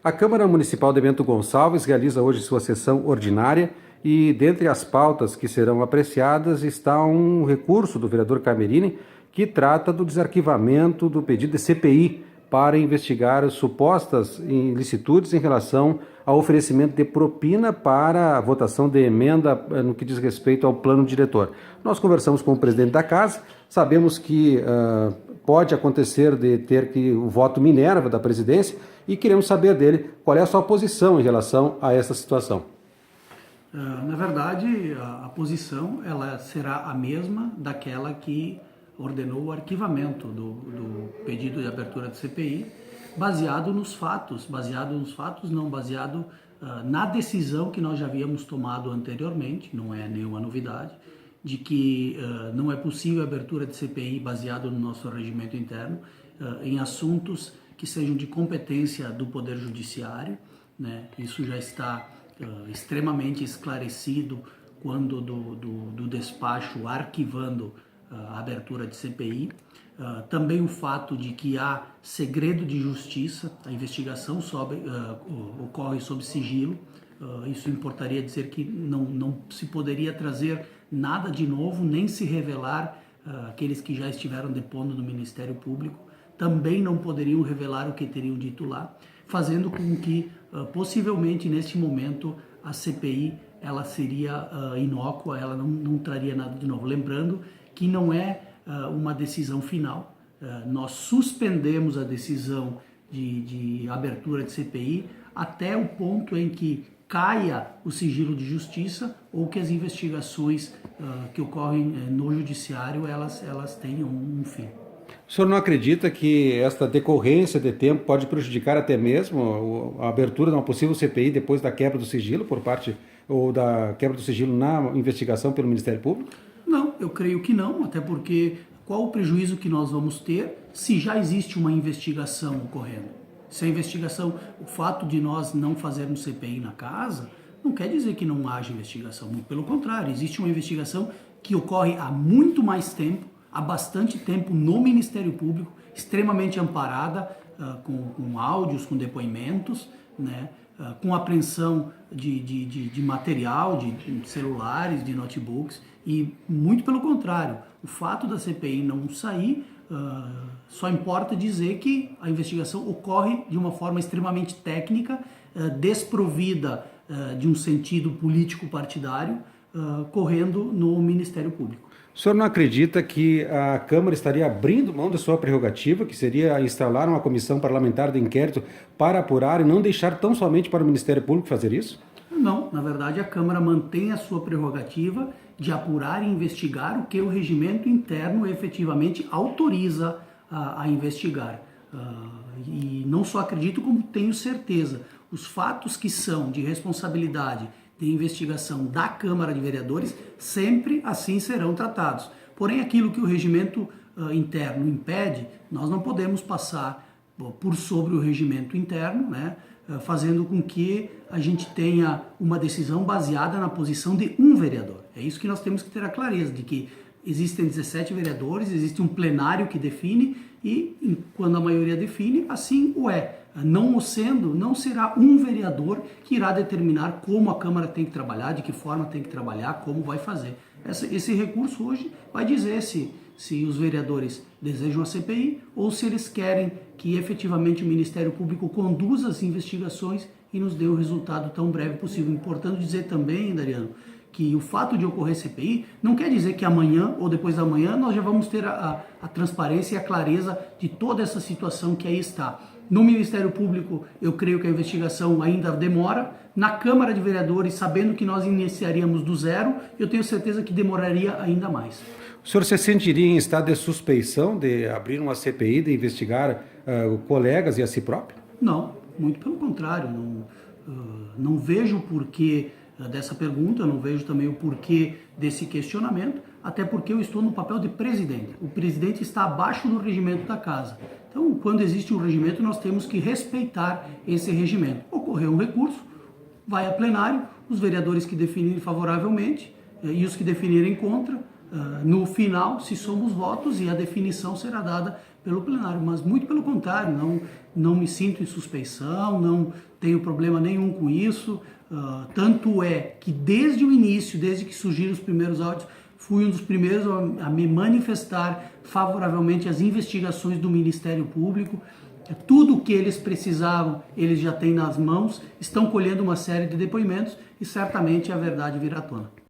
A Câmara Municipal de Bento Gonçalves realiza hoje sua sessão ordinária e, dentre as pautas que serão apreciadas, está um recurso do vereador Camerini que trata do desarquivamento do pedido de CPI para investigar supostas ilicitudes em relação ao oferecimento de propina para a votação de emenda no que diz respeito ao plano diretor. Nós conversamos com o presidente da casa, sabemos que pode acontecer de ter que o voto Minerva da presidência e queremos saber dele qual é a sua posição em relação a essa situação. Na verdade, a posição ela será a mesma daquela que ordenou o arquivamento do pedido de abertura de CPI, baseado na decisão que nós já havíamos tomado anteriormente, não é nenhuma novidade, de que não é possível a abertura de CPI baseado no nosso regimento interno em assuntos que sejam de competência do Poder Judiciário, né? Isso já está extremamente esclarecido quando do despacho arquivando a abertura de CPI. Também o fato de que há segredo de justiça, a investigação ocorre sob sigilo. Isso importaria dizer que não se poderia trazer nada de novo, nem se revelar aqueles que já estiveram depondo no Ministério Público, também não poderiam revelar o que teriam dito lá, fazendo com que, possivelmente, neste momento, a CPI ela seria inócua, ela não traria nada de novo. Lembrando que não é uma decisão final, nós suspendemos a decisão de abertura de CPI até o ponto em que caia o sigilo de justiça ou que as investigações que ocorrem no judiciário elas tenham um fim. O senhor não acredita que esta decorrência de tempo pode prejudicar até mesmo a abertura de uma possível CPI depois da quebra do sigilo por parte, ou da quebra do sigilo na investigação pelo Ministério Público? Não, eu creio que não, até porque qual o prejuízo que nós vamos ter se já existe uma investigação ocorrendo? Se a investigação, o fato de nós não fazermos CPI na casa, não quer dizer que não haja investigação, muito pelo contrário, existe uma investigação que ocorre há muito mais tempo, há bastante tempo no Ministério Público, extremamente amparada, com áudios, com depoimentos, né, com apreensão de material, de celulares, de notebooks, e muito pelo contrário, o fato da CPI não sair, só importa dizer que a investigação ocorre de uma forma extremamente técnica, desprovida de um sentido político-partidário, correndo no Ministério Público. O senhor não acredita que a Câmara estaria abrindo mão da sua prerrogativa, que seria instalar uma comissão parlamentar de inquérito para apurar e não deixar tão somente para o Ministério Público fazer isso? Não, na verdade a Câmara mantém a sua prerrogativa de apurar e investigar o que o regimento interno efetivamente autoriza a investigar. E não só acredito, como tenho certeza, os fatos que são de responsabilidade de investigação da Câmara de Vereadores sempre assim serão tratados. Porém, aquilo que o regimento interno impede, nós não podemos passar por sobre o regimento interno, né, fazendo com que a gente tenha uma decisão baseada na posição de um vereador. É isso que nós temos que ter a clareza, de que existem 17 vereadores, existe um plenário que define e, quando a maioria define, assim o é. Não o sendo, não será um vereador que irá determinar como a Câmara tem que trabalhar, de que forma tem que trabalhar, como vai fazer. Esse recurso hoje vai dizer se os vereadores desejam a CPI ou se eles querem que efetivamente o Ministério Público conduza as investigações e nos dê o resultado tão breve possível. Importante dizer também, Dariano, que o fato de ocorrer CPI não quer dizer que amanhã ou depois da manhã nós já vamos ter a transparência e a clareza de toda essa situação que aí está. No Ministério Público, eu creio que a investigação ainda demora. Na Câmara de Vereadores, sabendo que nós iniciaríamos do zero, eu tenho certeza que demoraria ainda mais. O senhor se sentiria em estado de suspeição de abrir uma CPI, de investigar colegas e a si próprio? Não, muito pelo contrário. Não vejo o porquê dessa pergunta, não vejo também o porquê desse questionamento, até porque eu estou no papel de presidente. O presidente está abaixo do regimento da casa. Então, quando existe um regimento, nós temos que respeitar esse regimento. Ocorreu um recurso, vai a plenário, os vereadores que definirem favoravelmente e os que definirem contra no final, se somos votos, e a definição será dada pelo plenário. Mas muito pelo contrário, não me sinto em suspeição, não tenho problema nenhum com isso. Tanto é que desde o início, desde que surgiram os primeiros áudios, fui um dos primeiros a me manifestar favoravelmente às investigações do Ministério Público. Tudo o que eles precisavam, eles já têm nas mãos, estão colhendo uma série de depoimentos e certamente a verdade virá à tona.